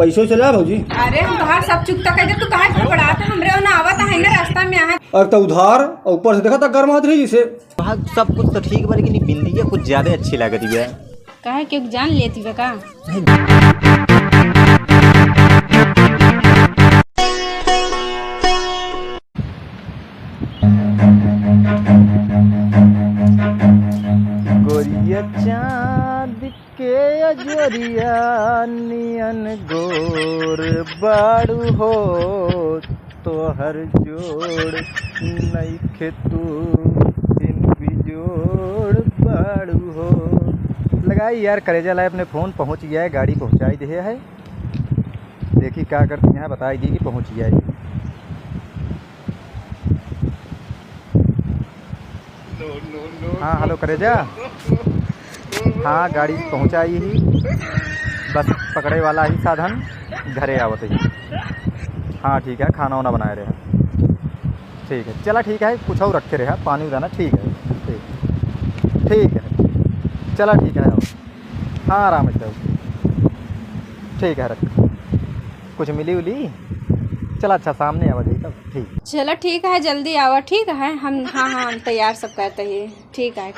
पैसे चला भौजी। अरे हम तोहार सब चुकता कह दे, तू काहे फड़फड़ात है? हमरे ओना आवत है ना रास्ता में आहा। और तो उधार और ऊपर से देखा था गर्म हाथ रही जिसे। हाँ सब कुछ तो ठीक बा, लेकिन बिंदी कुछ ज्यादा अच्छी लग रही है। काहे क्यों जान लेती बे का? गोरिया चाँद के अजरिया नियन गोर बाड़ू हो, तोहर जोड़ नइखे तू इन बिजोड़ बाड़ू हो। लगाई यार करेजा लाए अपने फ़ोन, पहुँच गया है, गाड़ी पहुँचाई दे है। देखी क्या करती हैं, बताई दी कि पहुँच गया है। हाँ हेलो करेजा। हाँ गाड़ी पहुँचाई ही, बस पकड़े वाला ही साधन घरे आवत ही। हाँ ठीक है, खाना वाना बनाए रहे। ठीक है चला, ठीक है कुछ और रखे रहे, पानी उदाना। ठीक है ठीक है चला, ठीक है। हाँ आराम से ठीक है, रख कुछ मिली उली। चला अच्छा सामने आवा जाइए तब। ठीक चलो ठीक है, जल्दी आवा। ठीक है हम, हाँ हाँ हम तैयार सब करते ही। ठीक है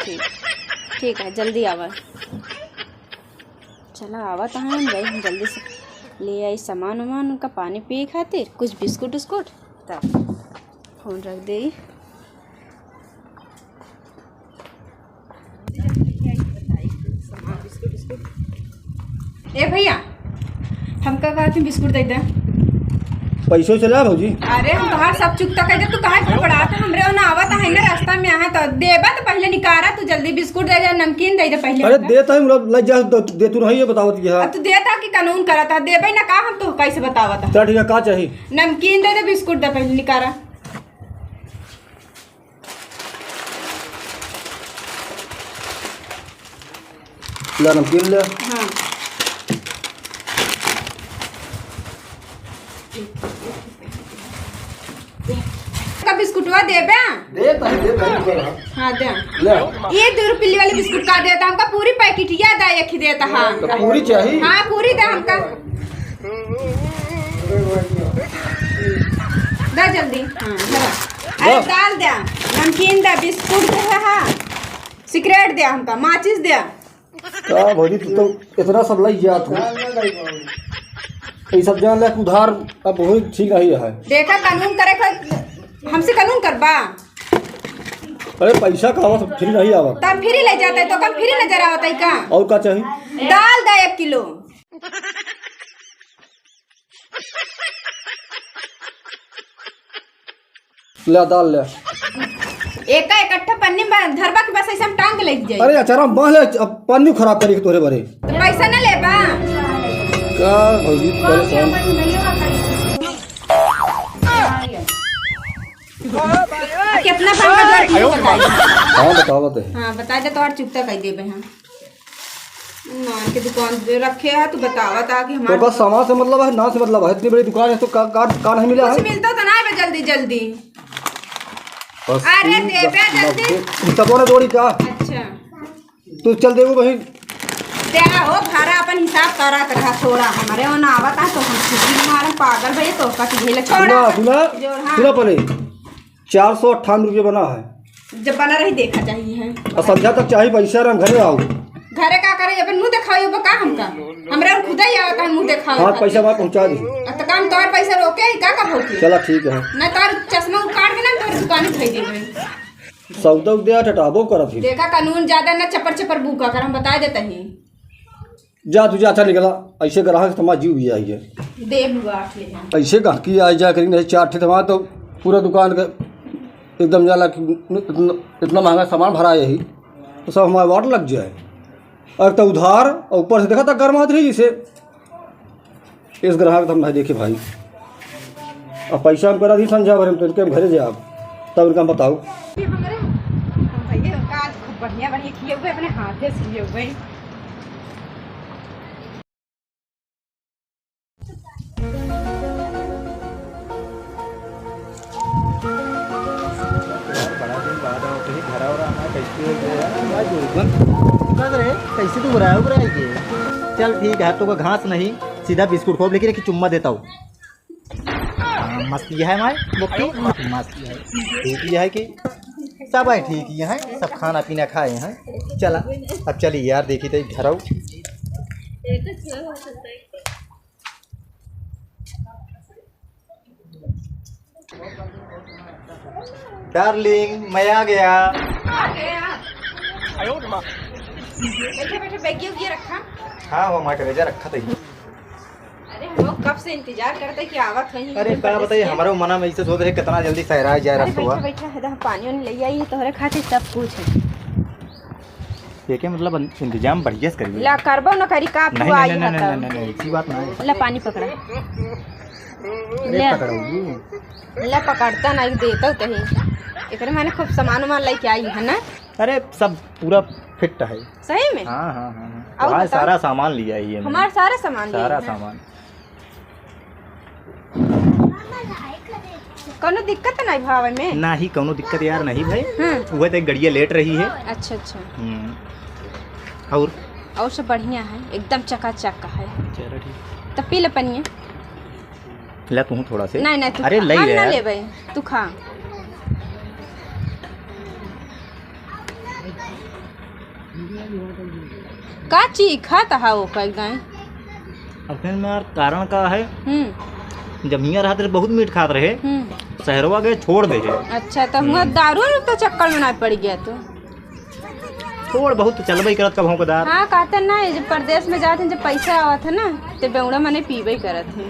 ठीक है जल्दी आवा। चलो आवा तो हम गई, हम जल्दी से ले आई सामान वामान उनका, पानी पिए खातिर कुछ बिस्कुट उस्कुट। तब फोन रख दे। ए भैया हमका कहते बिस्कुट दे दे। पैसे चला भौजी। अरे हम तोहार सब चुकता कह दे, तू काहे फड़फड़ात है? हमरे ओना आवत है ना रास्ता में आहा। तो देबा तो पहले निकारा, तू जल्दी बिस्कुट दे दे, नमकीन दे दे पहले। अरे देता है लग जा, दे तू नहीं है बतावत की। हाँ तू देता कि कानून करता, देबे ना का हम तो कैसे बतावत? चल ठीक है, का चाहिए? नमकीन दे दे, बिस्कुट दे पहले निकारा। ले नमकीन ले। हाँ का बिस्कुटवा देबे? देता है। हाँ दे ले ये 2 रुपये वाले बिस्कुट का देता हमका, पूरी पैकेट याद है एक ही देता। हाँ तो पूरी चाहिए। हाँ पूरी दे हमका, दे जल्दी। हाँ जरा अरे दाल दे, नमकीन दे, बिस्कुट दे, हाँ सिगरेट दे, हमका माचिस दे। का भौजी तू तो इतना सब लग गया तू। ये सब जान ले उधार अब बहुत ठीक नहीं है। देखा कानून करे का, हमसे कानून करबा। अरे पैसा का आवा फ्री नहीं आवा। तब फ्री ले जाता है तो कम फ्री नजर आवता है का? और का चाहिए? दाल दे 1 किलो। ले दाल ले। एक इकट्ठा पन्नी में धरबा के बस ऐसे हम टांग ले जाए। अरे अचारा बांध ले, अब पानी खराब करी तोरे बरे। तो पैसा न लेबा का भौजी परेशान। कितना बताई? हाँ बताओ बते। हाँ बता दे, तो और चुपता कह देबे हम। मान के दुकान पे रखे है, तू बतावा था कि तो हमारे बस सामान से मतलब है, ना से मतलब है। इतनी बड़ी दुकान है तो का नहीं मिला कुछ है? मिलता तो ना है जल्दी जल्दी। बस अरे देबे जल्दी। सबों ने जोड़ी का। अच्छा तू चल देबो बहन। तेरा हो भाड़ा अपन हिसाब करा कर रहा थोड़ा, हमारे वो ना आवता है तो हम खुद मारे पागल भाई तो का झेल छोड़ा। सुना पहले 458 रुपये बना है। जब बना रही देखा चाहिए है और संध्या तक चाहिए पैसा, हम घरे आओ। घरे का करे अपन मुंह दिखाओ का हमका, हमरा खुद ही आवता है मुंह दिखाओ। हाँ पैसा वहाँ पहुँचा दी। तो काम तोर पैसा रोके ही का भौकी। चला ठीक है। ना तार चश्मा उकाड़ के ना तोर दुकान धई देबे। सौदा उद्या टटाबो करत ही। देखा कानून ज्यादा ना चपर चपर बुका कर, हम बता देते हैं। जा तुझे अच्छा निकला, ऐसे ग्राहक तुम्हारा जीव भी आई है। दे बुआ ले ऐसे गाहकी आ जा करेंगे, 4 ठे तुम्हारा तो पूरा दुकान का एकदम जाला कि इतना महंगा सामान भरा यही तो सब हमारे वाट लग जाए। और तो उधार और ऊपर से देखा था गर्म हाथ रही जिसे। इस ग्राहक तो हम नहीं देखे भाई। अब पैसा हम करा दी समझा भर, तो इनके घरे जाए तब इनका बताओ। बढ़िया बढ़िया किए हुए अपने हाथ से सिए हुए। कैसे तू बुराया के चल ठीक है, तो घास नहीं सीधा बिस्कुट खोप लेके चुम्मा देता हूँ। मस्त है हमारे बोपी, मस्त है, ठीक है कि सब है ठीक ही है, सब खाना पीना खाए हैं। चला अब चलिए यार, देखी तो घर आओ। डार्लिंग मैं आ गया। बैठे बैठे बैगी उगी रखा। हाँ वो हमारे कलेजा रखा था। अरे हम लोग कब से इंतजार करते कि आवत है। अरे क्या बताइए, हमारे मना में ऐसे सोच रहे कितना जल्दी सहरा जाए रास्ता हुआ। बैठा है पानी वानी ले आई तोहरे खातिर सब कुछ है। ये क्या मतलब इंतजाम बढ़िया से करिए। ला करबो न करी का नहीं आई नहीं नहीं है नहीं नहीं ऐसी बात नहीं। ला पानी पकड़ा। अरे पकड़ोगी। ला पकड़ता ना देता तही एकरे माने खूब सामान वामान लेके आई है ना। अरे सब पूरा फिट है। सही में? हाँ हाँ हाँ और हाँ, बताओ? सारा सामान लिया है ये। हमारा सारा सामान लिया सारा है। सामान। कोनो दिक्कत नहीं भाव में? ना ही कोनो दिक्कत यार नहीं भाई। हाँ। वह तो एक गड़िया लेट रही है। अच्छा अच्छा। और सब बढ़िया है, एकदम चकाचक का है। चलो ठीक। तो पी ले पनिया। ला तू थोड़ा से। नहीं नहीं तू अरे ले हम ले ना यार। ले भाई, तू खा। का चीज खाता है वो एकदम। अब फिर यार कारण का है, जब हियाँ रहते तो बहुत मीठ खाते रहे, शहरवा गए छोड़ दे है। अच्छा तो हुआ दारू में तो चक्कर में ना पड़ गया तो थोड़ बहुत चलबे करत कब हम दार। हाँ कहते ना जब प्रदेश में जाते जब पैसा आवत है ना तो बेउड़ा मने पीबे करत है।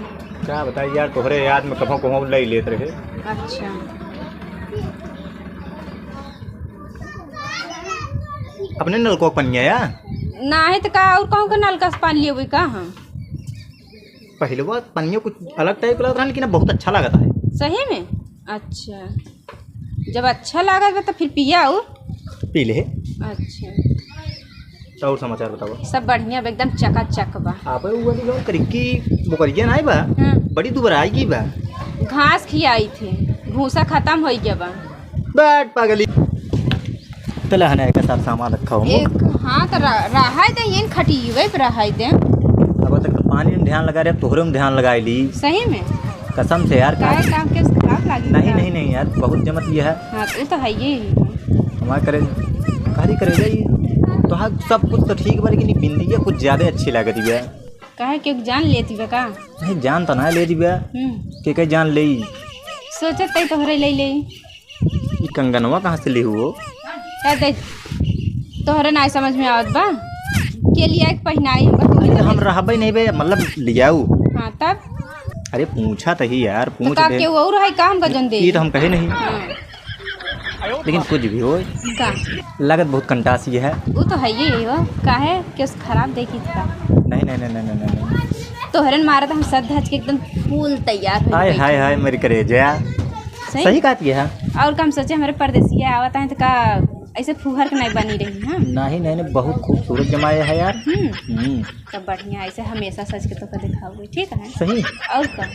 क्या बताइए यार, तोहरे याद में कभों कभों ले लेते रहे। अच्छा अपने नलको पनिया या ना है तो का और कहूँ का नलका से पानी लिए का हम पहले वो पनिया कुछ अलग टाइप लग रहा है, लेकिन बहुत अच्छा लगता है। सही में? अच्छा जब अच्छा लगा तो फिर पिया हो। पी ले। अच्छा तो और समाचार बताओ। सब बढ़िया बा, एकदम चकाचक बा। आप वो जो करिकी बुकरिया नहीं बा, हाँ। बड़ी दुबरा आई की बा। घास खियाई थी, भूसा खत्म हो गया बा। बैठ पागली। तला हने का साथ सामान रखा हूँ। एक हाँ तो रहा दे ये खटीवे पे रहा दे। अब तक तो पानी में ध्यान लगा रहे, तोहरे में ध्यान लगाई ली। सही में? कसम से यार। क्या काम के खराब लगी? नहीं नहीं नहीं यार, बहुत जमत ये है। हाँ तो है ये हमारे करे कारी करे जाइए तो हाँ सब कुछ तो ठीक बा, लेकिन बिंदिया कुछ ज्यादा अच्छी लगती है। कहे कि जान लेती बा का? नहीं जान तो ना ले दी बा के जान ले। सोचत तई तोहरे ले ले। ये कंगनवा कहाँ से ली हो? तोहरे ना समझ में आवत बा के लिया एक पहनाई अरे हम रहबे नहीं बे, मतलब लियाऊ। हाँ तब अरे पूछा तो ही यार, पूछ का दे। के वो है काम का जन दे। ये तो हम कहे नहीं। हाँ। लेकिन कुछ भी हो का लागत बहुत कंटासी है। वो तो है ही वो काहे कि उस खराब देखी था। नहीं नहीं नहीं नहीं नहीं नहीं। तोहरन मारा तो हम सद धज के एकदम फूल तैयार हो हाय हाय हाय मेरी करेजा। सही कहती है। और कम सोचे हमारे परदेसिया आवत है तो का ऐसे फुहर के नहीं बनी रही है। नहीं नहीं नहीं, बहुत खूबसूरत जमाया है यार। तब बढ़िया ऐसे हमेशा सच के तो का दिखाओगे। ठीक है सही। और का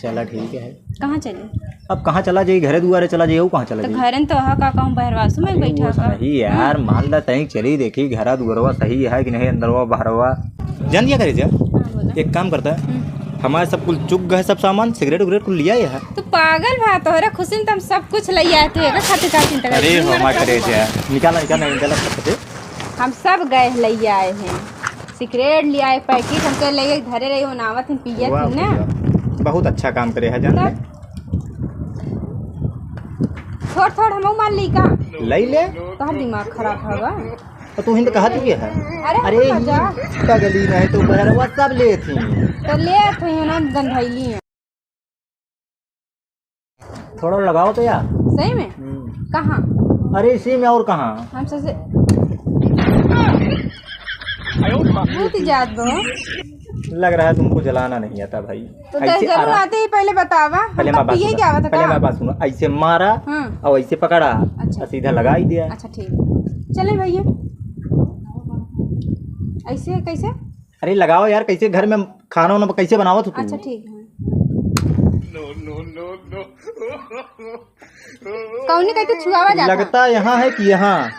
चला ठीक है। कहाँ चले? अब कहाँ चला जाइए, घरे दुआरे चला जाइए। कहाँ चला तो जाइए? घरन तो हा का कहूँ बहरवासु में बैठा का। सही यार, मान ला तई चली देखी घरा दुआरवा सही है कि नहीं, अंदरवा बाहरवा जान दिया करे जा। एक काम करता है, हमारे सब कुल चुक गए, सब सामान सिगरेट उगरेट कुल लिया है। तो पागल भा तोहरा खुशी में हम सब कुछ ले आए थे खातिर का चिंता अरे हमारे करे जा निकाला निकाला निकाला करते। हम सब गए ले आए हैं, सिगरेट ले आए, पैकेट हमके ले घरे रही बनावत हैं पिया थी ना। बहुत अच्छा काम करे है जान। थोड़ थोड़ हम मान ली का ले ले तो दिमाग खराब होगा। तो तू हिंद कहा चुकी है। अरे पगली नहीं तो बहरवा सब ले थी तो ले थे ना गंधैली है। थोड़ा लगाओ तो यार। सही में? कहाँ? अरे इसी में और कहाँ। हम सबसे बहुत ही जात दो लग रहा है तुमको जलाना नहीं आता भाई। तो जरूर आते ही पहले बतावा। पहले मैं बात क्या बता? पहले मैं बात सुनो। ऐसे मारा और ऐसे पकड़ा। अच्छा सीधा लगा ही दिया। अच्छा ठीक चले भैया। ऐसे कैसे? अरे लगाओ यार, कैसे घर में खाना वाना कैसे बनाओ तू? अच्छा ठीक है। कौन कहते छुआवा जाता? लगता यहाँ है कि यहाँ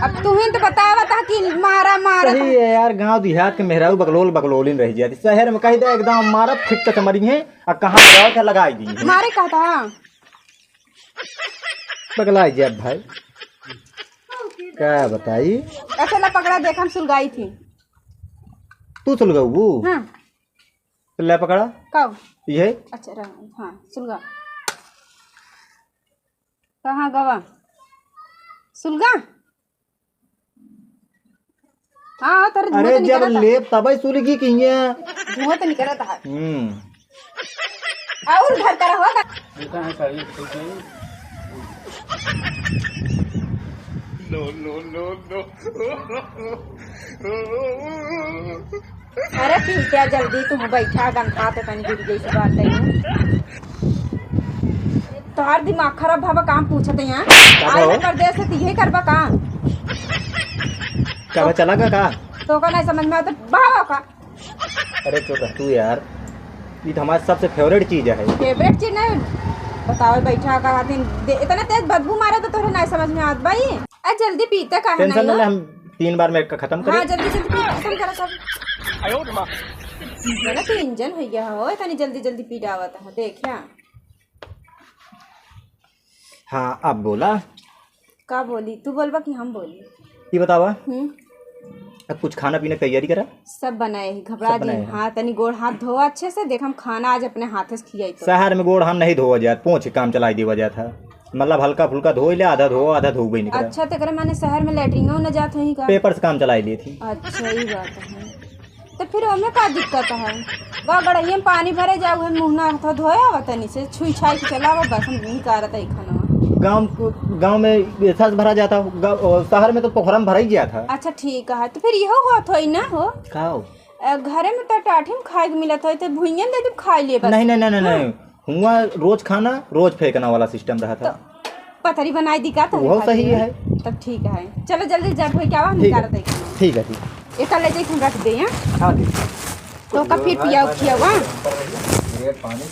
अब तुम्हें तो बतावा था कि मारा मारा सही है यार, गांव देहात के मेहराऊ बगलोल बगलोलिन रह जाती, शहर में कही दे एकदम मारत फिट तक मरी है और कहाँ लगाओ क्या लगाई दी मारे कहा था पगलाई जब भाई क्या बताई। ऐसे ला पकड़ा देखा हम सुलगाई थी। तू सुलगाऊ हाँ तो ले पकड़ा कब ये अच्छा रहा हाँ सुलगा कहाँ गवा सुलगा हाँ तेरे धुआं अरे तो जब निकला लेप तब सुलगी की है। था धुआं तो निकला था हम्म और घर का होगा अरे पी क्या जल्दी तुम बैठा गंधा तो तनी गिर गई से बात है तोहार दिमाग खराब भावा काम पूछत है यहाँ आए प्रदेश से तिहे करबा काम क्या चला का तो का नहीं समझ में आता भावा का अरे चुप रह तू यार, ये तो हमारी सबसे फेवरेट चीज है। फेवरेट चीज नहीं बताओ बैठा का इतना तेज बदबू मारा तो तोरे नहीं समझ में आत भाई अरे जल्दी पीते का है टेंशन नहीं ले, हम 3 बार में खत्म करें। हाँ जल्दी जल्दी पी खत्म करा सब ना तो इंजन हो गया हो इतनी जल्दी जल्दी पी डावत है देखिया हाँ अब बोला का बोली तू बोलबा कि हम बोली ये बतावा अब कुछ खाना पीने की तैयारी करा सब बनाए ही घबरा सब दी बनाए हैं। हाँ तनी गोड़ हाथ धो अच्छे से देख हम खाना आज अपने हाथ से खियाई तो शहर में गोड़ हाथ नहीं धोआ जात, पोंछ काम चलाई देवा जाता है, मतलब हल्का फुल्का धो ले, आधा धो आधा धो ही निकला। अच्छा तो करे मैंने शहर में लैट्रिनो न जात ही का पेपर से काम चलाई ली थी। अच्छा ही बात है तो फिर हमें का दिक्कत है वह गड़ैया में पानी भरे जाओ हम मुँह ना धोया हुआ तनी से छुई छाई के चला बस हम नहीं कर रहा खाना गांव में ऐसा भरा जाता, शहर में तो पोखरा में भरा ही गया था। अच्छा ठीक है तो फिर यहो होत होई ना हो खाओ घरे में तो टाठी में खाए के मिलत होई तो भुइयन दे दे खाई ले बस नहीं नहीं नहीं नहीं हुआ रोज खाना रोज फेंकना वाला सिस्टम रहा था। पथरी बनाई दी का तो वो सही है। तब ठीक है चलो जल्दी जब हो क्या हम ठीक निकाल है दे ठीक है ठीक एक ले जाई रख दे हां हाँ ठीक तो का फिर पिया खियावा पानी